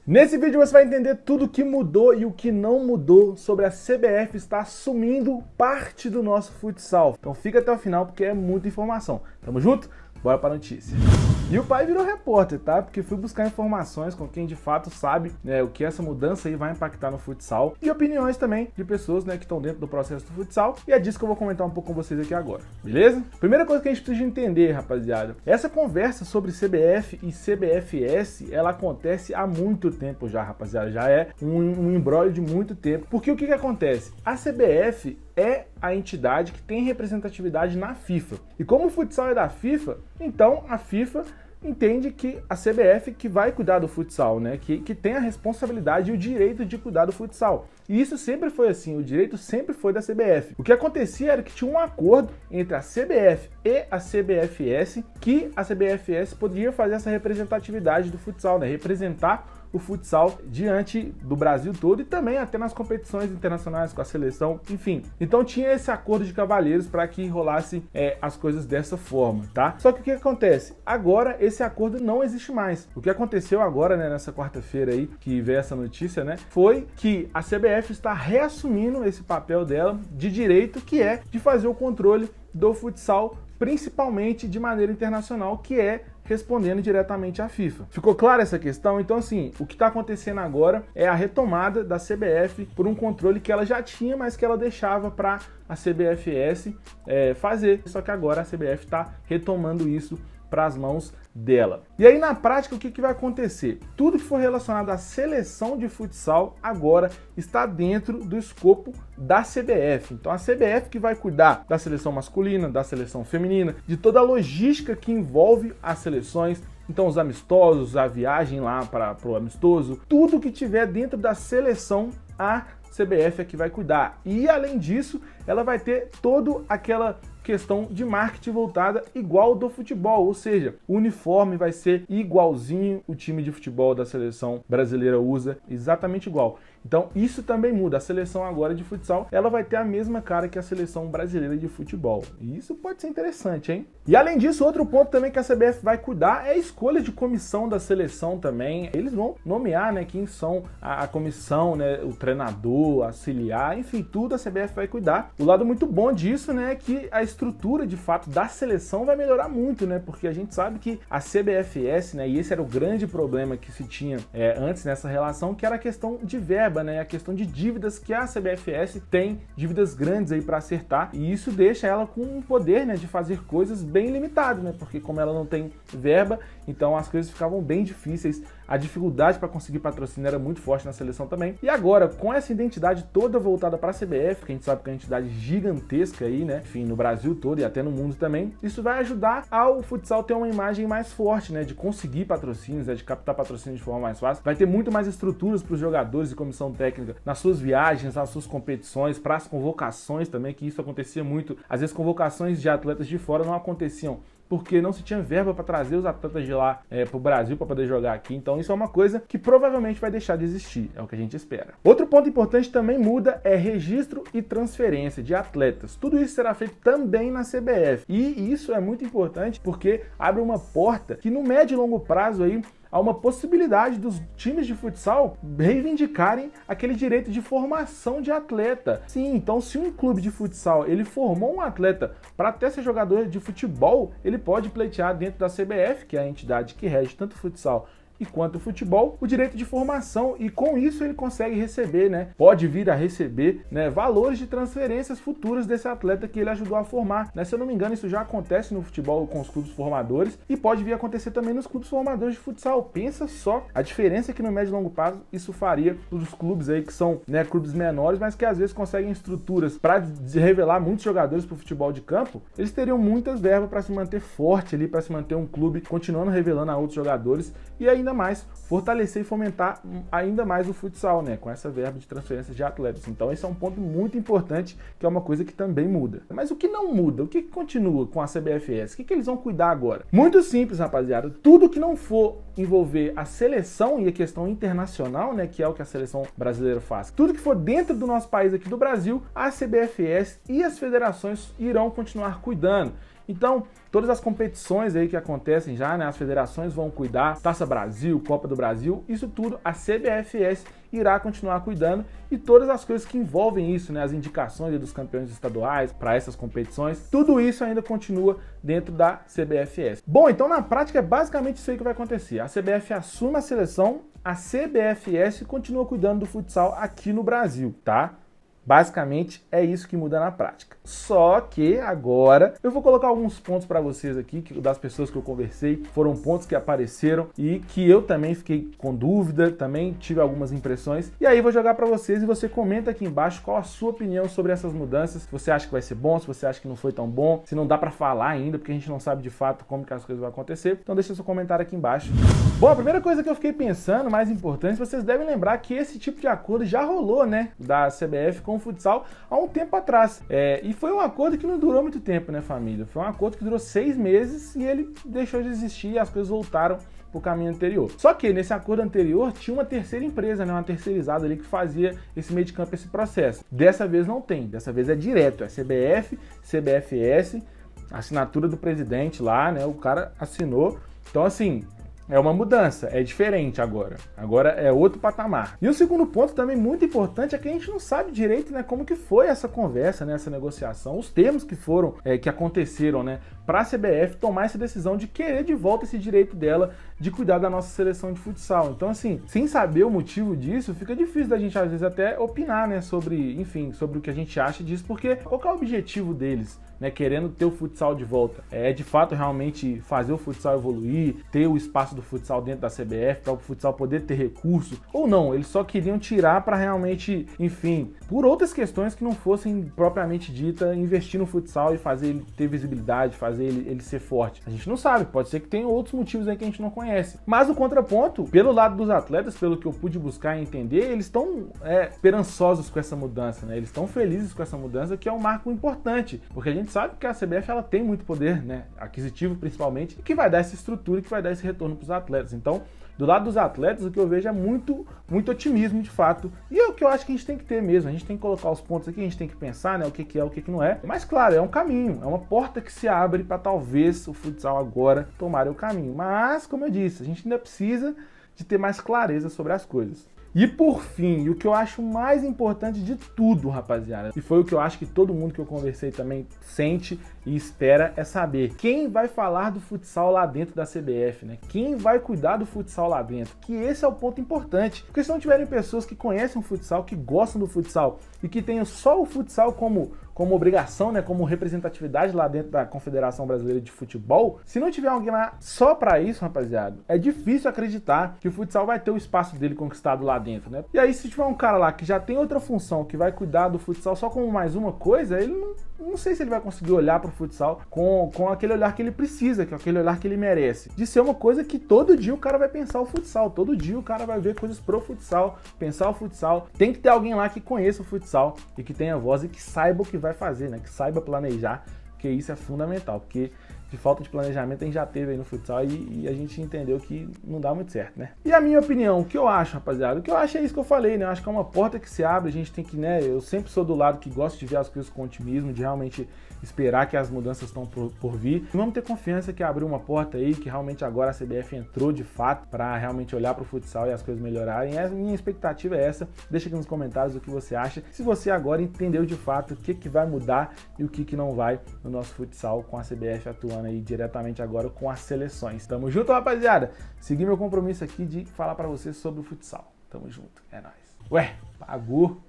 Nesse vídeo você vai entender tudo o que mudou e o que não mudou sobre a CBF estar assumindo parte do nosso futsal. Então fica até o final porque é muita informação. Tamo junto? Bora pra notícia. E o pai virou repórter, tá? Porque fui buscar informações com quem de fato sabe, né, o que essa mudança aí vai impactar no futsal e opiniões também de pessoas, né, que estão dentro do processo do futsal. E é disso que eu vou comentar um pouco com vocês aqui agora, beleza? Primeira coisa que a gente precisa entender, rapaziada, essa conversa sobre CBF e CBFS, ela acontece há muito tempo já, rapaziada. Já é um imbróglio de muito tempo. Porque o que acontece? A CBF é a entidade que tem representatividade na FIFA. E como o futsal é da FIFA, então a FIFA entende que a CBF que vai cuidar do futsal, né? Que tem a responsabilidade e o direito de cuidar do futsal. E isso sempre foi assim, o direito sempre foi da CBF. O que acontecia era que tinha um acordo entre a CBF e a CBFS, que a CBFS poderia fazer essa representatividade do futsal, né? Representar o futsal diante do Brasil todo e também até nas competições internacionais com a seleção, enfim. Então tinha esse acordo de cavalheiros para que rolasse as coisas dessa forma, tá? Só que o que acontece? Agora esse acordo não existe mais. O que aconteceu agora, né, nessa quarta-feira aí, que veio essa notícia, né, foi que a CBF está reassumindo esse papel dela de direito, que é de fazer o controle do futsal, principalmente de maneira internacional, que é respondendo diretamente à FIFA. Ficou clara essa questão? Então, assim, o que está acontecendo agora é a retomada da CBF por um controle que ela já tinha, mas que ela deixava para a CBFS fazer. Só que agora a CBF está retomando isso para as mãos dela. E aí, na prática, o que vai acontecer? Tudo que for relacionado à seleção de futsal agora está dentro do escopo da CBF. Então, a CBF que vai cuidar da seleção masculina, da seleção feminina, de toda a logística que envolve as seleções. Então, os amistosos, a viagem lá para o amistoso, tudo que tiver dentro da seleção, a CBF é que vai cuidar. E, além disso, ela vai ter toda aquela questão de marketing voltada igual do futebol, ou seja, o uniforme vai ser igualzinho o time de futebol da seleção brasileira usa, exatamente igual. Então isso também muda, a seleção agora de futsal, ela vai ter a mesma cara que a seleção brasileira de futebol. E isso pode ser interessante, hein? E além disso, outro ponto também que a CBF vai cuidar é a escolha de comissão da seleção também. Eles vão nomear, né, quem são a comissão, né, o treinador, auxiliar, enfim, tudo a CBF vai cuidar. O lado muito bom disso, né, é que a estrutura de fato da seleção vai melhorar muito, né, porque a gente sabe que a CBFS, né, e esse era o grande problema que se tinha antes nessa relação, que era a questão de verba, né, a questão de dívidas, que a CBFS tem dívidas grandes aí para acertar, e isso deixa ela com um poder, né, de fazer coisas bem limitado, né, porque como ela não tem verba, então as coisas ficavam bem difíceis, a dificuldade para conseguir patrocínio era muito forte na seleção também. E agora, com essa identidade toda voltada para a CBF, que a gente sabe que é uma entidade gigantesca aí, né, enfim, no Brasil todo e até no mundo também, isso vai ajudar ao futsal ter uma imagem mais forte, né, de conseguir patrocínios, de captar patrocínio de forma mais fácil. Vai ter muito mais estruturas para os jogadores e comissão técnica nas suas viagens, nas suas competições, para as convocações também, que isso acontecia muito. Às vezes convocações de atletas de fora não aconteciam porque não se tinha verba para trazer os atletas de lá para o Brasil para poder jogar aqui. Então isso é uma coisa que provavelmente vai deixar de existir, é o que a gente espera. Outro ponto importante também muda é registro e transferência de atletas. Tudo isso será feito também na CBF. E isso é muito importante porque abre uma porta que no médio e longo prazo aí há uma possibilidade dos times de futsal reivindicarem aquele direito de formação de atleta. Sim, então se um clube de futsal ele formou um atleta para até ser jogador de futebol, ele pode pleitear dentro da CBF, que é a entidade que rege tanto o futsal e quanto o futebol, o direito de formação, e com isso ele consegue receber, né, pode vir a receber, né, valores de transferências futuras desse atleta que ele ajudou a formar, né? Se eu não me engano, isso já acontece no futebol com os clubes formadores e pode vir a acontecer também nos clubes formadores de futsal. Pensa só a diferença que no médio e longo prazo isso faria para os clubes aí que são, né, clubes menores, mas que às vezes conseguem estruturas para revelar muitos jogadores para o futebol de campo. Eles teriam muitas verbas para se manter forte ali, para se manter um clube continuando revelando a outros jogadores e ainda mais fortalecer e fomentar ainda mais o futsal, né, com essa verba de transferência de atletas. Então esse é um ponto muito importante, que é uma coisa que também muda. Mas o que não muda? O que continua com a CBFS? O que eles vão cuidar agora? Muito simples, rapaziada. Tudo que não for envolver a seleção e a questão internacional, né, que é o que a seleção brasileira faz, tudo que for dentro do nosso país aqui do Brasil, a CBFS e as federações irão continuar cuidando. Então, todas as competições aí que acontecem já, né, as federações vão cuidar, Taça Brasil, Copa do Brasil, isso tudo a CBFS irá continuar cuidando e todas as coisas que envolvem isso, né, as indicações dos campeões estaduais para essas competições, tudo isso ainda continua dentro da CBFS. Bom, então na prática é basicamente isso aí que vai acontecer. A CBF assume a seleção, a CBFS continua cuidando do futsal aqui no Brasil, tá? Basicamente é isso que muda na prática. Só que agora eu vou colocar alguns pontos para vocês aqui, que das pessoas que eu conversei, foram pontos que apareceram e que eu também fiquei com dúvida, também tive algumas impressões. E aí vou jogar para vocês e você comenta aqui embaixo qual a sua opinião sobre essas mudanças. Se você acha que vai ser bom, se você acha que não foi tão bom, se não dá para falar ainda, porque a gente não sabe de fato como que as coisas vão acontecer. Então deixa seu comentário aqui embaixo. Bom, a primeira coisa que eu fiquei pensando, mais importante, vocês devem lembrar que esse tipo de acordo já rolou, né, da CBF com o futsal há um tempo atrás. E foi um acordo que não durou muito tempo, né, família? Foi um acordo que durou 6 meses e ele deixou de existir e as coisas voltaram para o caminho anterior. Só que nesse acordo anterior tinha uma terceira empresa, né, uma terceirizada ali que fazia esse meio de campo, esse processo. Dessa vez não tem, dessa vez é direto, é CBF, CBFS, assinatura do presidente lá, né, o cara assinou. Então assim, é uma mudança, é diferente agora. Agora é outro patamar. E o segundo ponto também muito importante é que a gente não sabe direito, né, como que foi essa conversa, né, essa negociação, os termos que foram, que aconteceram, né, para a CBF tomar essa decisão de querer de volta esse direito dela de cuidar da nossa seleção de futsal. Então assim, sem saber o motivo disso, fica difícil da gente às vezes até opinar, né, sobre, enfim, sobre o que a gente acha disso, porque qual que é o objetivo deles? Né, querendo ter o futsal de volta. É de fato realmente fazer o futsal evoluir, ter o espaço do futsal dentro da CBF, para o futsal poder ter recurso, ou não, eles só queriam tirar para realmente, enfim, por outras questões que não fossem propriamente dita, investir no futsal e fazer ele ter visibilidade, fazer ele ser forte. A gente não sabe, pode ser que tenha outros motivos aí que a gente não conhece. Mas o contraponto, pelo lado dos atletas, pelo que eu pude buscar e entender, eles estão esperançosos com essa mudança, né? Eles estão felizes com essa mudança, que é um marco importante, porque a gente sabe que a CBF ela tem muito poder, né, aquisitivo principalmente, que vai dar essa estrutura e que vai dar esse retorno para os atletas. Então, do lado dos atletas, o que eu vejo é muito otimismo de fato. E é o que eu acho que a gente tem que ter mesmo. A gente tem que colocar os pontos aqui, a gente tem que pensar, né, o que é, o que não é. Mas claro, é um caminho, é uma porta que se abre para talvez o futsal agora tomar o caminho. Mas, como eu disse, a gente ainda precisa de ter mais clareza sobre as coisas. E por fim, e o que eu acho mais importante de tudo, rapaziada, e foi o que eu acho que todo mundo que eu conversei também sente e espera, é saber quem vai falar do futsal lá dentro da CBF, né? Quem vai cuidar do futsal lá dentro? Que esse é o ponto importante. Porque se não tiverem pessoas que conhecem o futsal, que gostam do futsal e que tenham só o futsal como obrigação, né, como representatividade lá dentro da Confederação Brasileira de Futebol, se não tiver alguém lá só pra isso, rapaziada, é difícil acreditar que o futsal vai ter o espaço dele conquistado lá dentro, né? E aí se tiver um cara lá que já tem outra função, que vai cuidar do futsal só como mais uma coisa, ele não sei se ele vai conseguir olhar pro futsal com aquele olhar que ele precisa, que é aquele olhar que ele merece. De ser uma coisa que todo dia o cara vai pensar o futsal, todo dia o cara vai ver coisas pro futsal, pensar o futsal. Tem que ter alguém lá que conheça o futsal e que tenha voz e que saiba o que vai fazer, né? Que saiba planejar, porque isso é fundamental, porque de falta de planejamento a gente já teve aí no futsal e a gente entendeu que não dá muito certo, né? E a minha opinião, o que eu acho, rapaziada? O que eu acho é isso que eu falei, né? Eu acho que é uma porta que se abre, a gente tem que, né? Eu sempre sou do lado que gosto de ver as coisas com otimismo, de realmente esperar que as mudanças estão por vir. E vamos ter confiança que abriu uma porta aí, que realmente agora a CBF entrou de fato para realmente olhar para o futsal e as coisas melhorarem. E a minha expectativa é essa. Deixa aqui nos comentários o que você acha. Se você agora entendeu de fato o que vai mudar e o que não vai no nosso futsal com a CBF atuando aí diretamente agora com as seleções. Tamo junto, rapaziada. Segui meu compromisso aqui de falar para vocês sobre o futsal. Tamo junto. É nóis. Ué, pagou.